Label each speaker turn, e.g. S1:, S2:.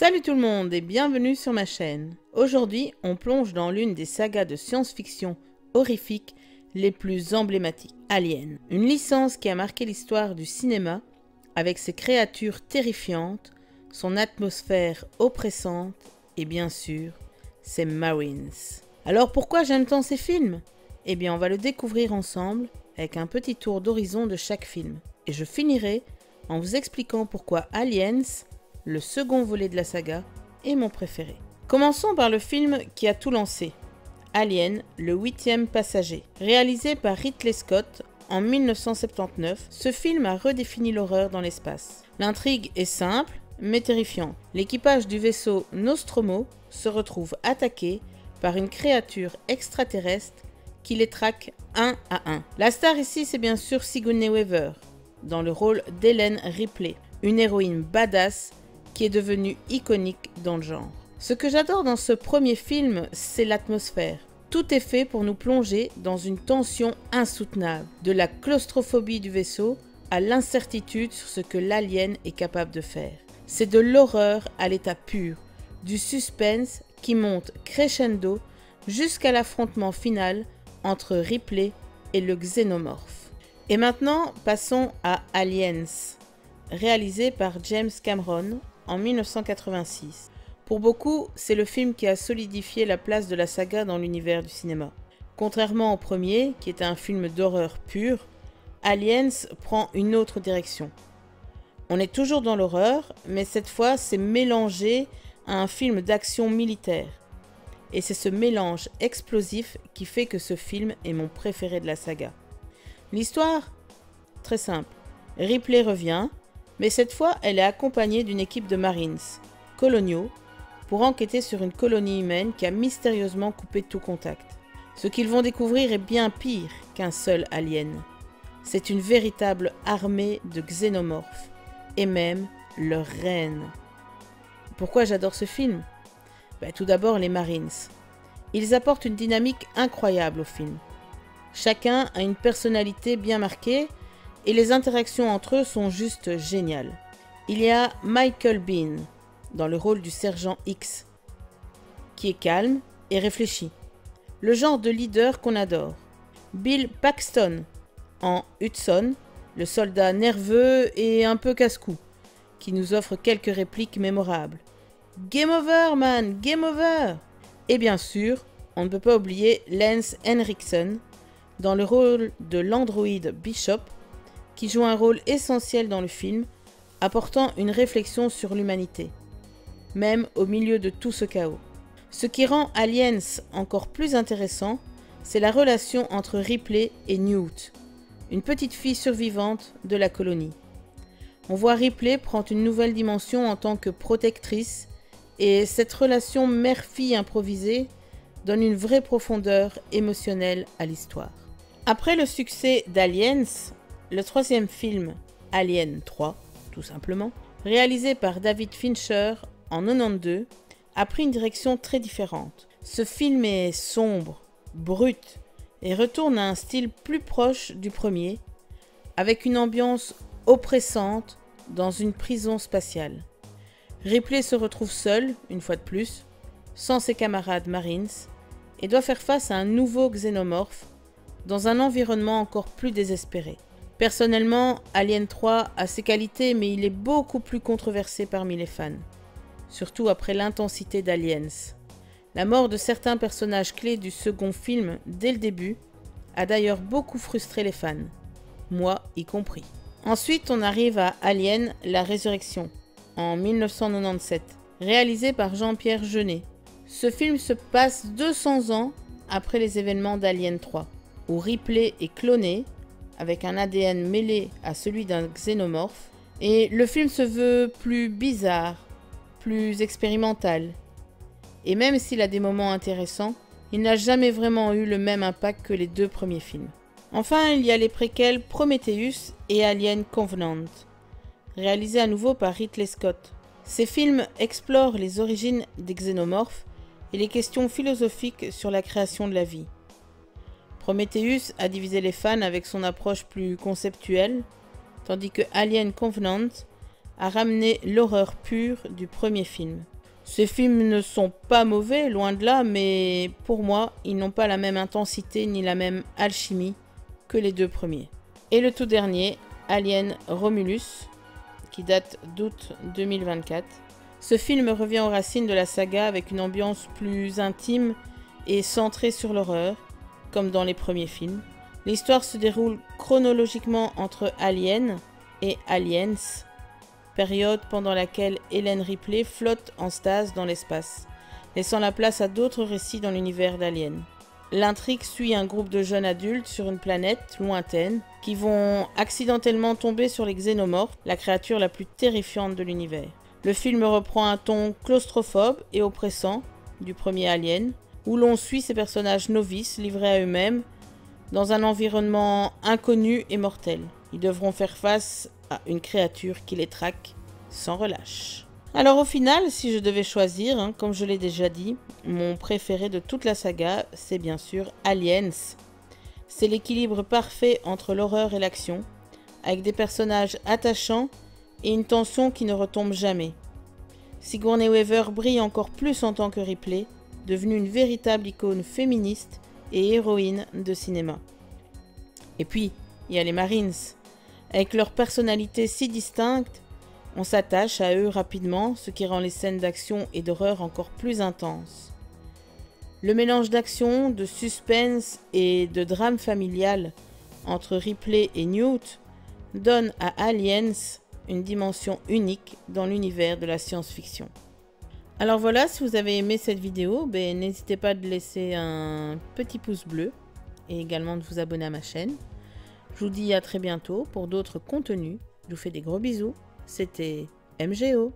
S1: Salut tout le monde et bienvenue sur ma chaîne. Aujourd'hui, on plonge dans l'une des sagas de science-fiction horrifiques les plus emblématiques, Alien. Une licence qui a marqué l'histoire du cinéma avec ses créatures terrifiantes, son atmosphère oppressante et bien sûr, ses Marines. Alors pourquoi j'aime tant ces films? Eh bien on va le découvrir ensemble avec un petit tour d'horizon de chaque film. Et je finirai en vous expliquant pourquoi Aliens, le second volet de la saga, est mon préféré. Commençons par le film qui a tout lancé, Alien, le 8e passager. Réalisé par Ridley Scott en 1979, ce film a redéfini l'horreur dans l'espace. L'intrigue est simple, mais terrifiante. L'équipage du vaisseau Nostromo se retrouve attaqué par une créature extraterrestre qui les traque un à un. La star ici, c'est bien sûr Sigourney Weaver, dans le rôle d'Ellen Ripley, une héroïne badass qui est devenue iconique dans le genre. Ce que j'adore dans ce premier film, c'est l'atmosphère. Tout est fait pour nous plonger dans une tension insoutenable, de la claustrophobie du vaisseau à l'incertitude sur ce que l'alien est capable de faire. C'est de l'horreur à l'état pur, du suspense qui monte crescendo jusqu'à l'affrontement final entre Ripley et le xénomorphe. Et maintenant, passons à Aliens, réalisé par James Cameron en 1986. Pour beaucoup, c'est le film qui a solidifié la place de la saga dans l'univers du cinéma. Contrairement au premier, qui était un film d'horreur pur, Aliens prend une autre direction. On est toujours dans l'horreur, mais cette fois c'est mélangé à un film d'action militaire. Et c'est ce mélange explosif qui fait que ce film est mon préféré de la saga. L'histoire? Très simple. Ripley revient, mais cette fois elle est accompagnée d'une équipe de Marines, coloniaux, pour enquêter sur une colonie humaine qui a mystérieusement coupé tout contact. Ce qu'ils vont découvrir est bien pire qu'un seul alien. C'est une véritable armée de xénomorphes, et même leur reine. Pourquoi j'adore ce film? Tout d'abord les Marines. Ils apportent une dynamique incroyable au film. Chacun a une personnalité bien marquée, et les interactions entre eux sont juste géniales. Il y a Michael Biehn, dans le rôle du sergent X, qui est calme et réfléchi. Le genre de leader qu'on adore. Bill Paxton, en Hudson, le soldat nerveux et un peu casse-cou, qui nous offre quelques répliques mémorables. Game over, man, game over! Et bien sûr, on ne peut pas oublier Lance Henriksen, dans le rôle de l'androïde Bishop, qui joue un rôle essentiel dans le film, apportant une réflexion sur l'humanité, même au milieu de tout ce chaos. Ce qui rend Aliens encore plus intéressant, c'est la relation entre Ripley et Newt, une petite fille survivante de la colonie. On voit Ripley prendre une nouvelle dimension en tant que protectrice, et cette relation mère-fille improvisée donne une vraie profondeur émotionnelle à l'histoire. Après le succès d'Aliens, le troisième film, Alien 3, tout simplement, réalisé par David Fincher en 1992, a pris une direction très différente. Ce film est sombre, brut, et retourne à un style plus proche du premier, avec une ambiance oppressante dans une prison spatiale. Ripley se retrouve seul, une fois de plus, sans ses camarades Marines, et doit faire face à un nouveau xénomorphe dans un environnement encore plus désespéré. Personnellement, Alien 3 a ses qualités, mais il est beaucoup plus controversé parmi les fans, surtout après l'intensité d'Aliens. La mort de certains personnages clés du second film dès le début a d'ailleurs beaucoup frustré les fans, moi y compris. Ensuite, on arrive à Alien, la résurrection, en 1997, réalisé par Jean-Pierre Jeunet. Ce film se passe 200 ans après les événements d'Alien 3, où Ripley est cloné, avec un ADN mêlé à celui d'un xénomorphe, et le film se veut plus bizarre, plus expérimental. Et même s'il a des moments intéressants, il n'a jamais vraiment eu le même impact que les deux premiers films. Enfin, il y a les préquels Prometheus et Alien Covenant, réalisés à nouveau par Ridley Scott. Ces films explorent les origines des xénomorphes et les questions philosophiques sur la création de la vie. Prometheus a divisé les fans avec son approche plus conceptuelle, tandis que Alien Covenant à ramener l'horreur pure du premier film. Ces films ne sont pas mauvais, loin de là, mais pour moi, ils n'ont pas la même intensité ni la même alchimie que les deux premiers. Et le tout dernier, Alien Romulus, qui date d'août 2024. Ce film revient aux racines de la saga avec une ambiance plus intime et centrée sur l'horreur, comme dans les premiers films. L'histoire se déroule chronologiquement entre Alien et Aliens, période pendant laquelle Ellen Ripley flotte en stase dans l'espace, laissant la place à d'autres récits dans l'univers d'Alien. L'intrigue suit un groupe de jeunes adultes sur une planète lointaine qui vont accidentellement tomber sur les xénomorphes, la créature la plus terrifiante de l'univers. Le film reprend un ton claustrophobe et oppressant du premier Alien, où l'on suit ces personnages novices livrés à eux-mêmes dans un environnement inconnu et mortel. Ils devront faire face à une créature qui les traque sans relâche. Alors au final, si je devais choisir, comme je l'ai déjà dit, mon préféré de toute la saga, c'est bien sûr Aliens. C'est l'équilibre parfait entre l'horreur et l'action, avec des personnages attachants et une tension qui ne retombe jamais. Sigourney Weaver brille encore plus en tant que Ripley, devenue une véritable icône féministe et héroïne de cinéma. Et puis, il y a les Marines. Avec leur personnalité si distincte, on s'attache à eux rapidement, ce qui rend les scènes d'action et d'horreur encore plus intenses. Le mélange d'action, de suspense et de drame familial entre Ripley et Newt donne à Aliens une dimension unique dans l'univers de la science-fiction. Alors voilà, si vous avez aimé cette vidéo, n'hésitez pas à laisser un petit pouce bleu et également de vous abonner à ma chaîne. Je vous dis à très bientôt pour d'autres contenus. Je vous fais des gros bisous. C'était MGO.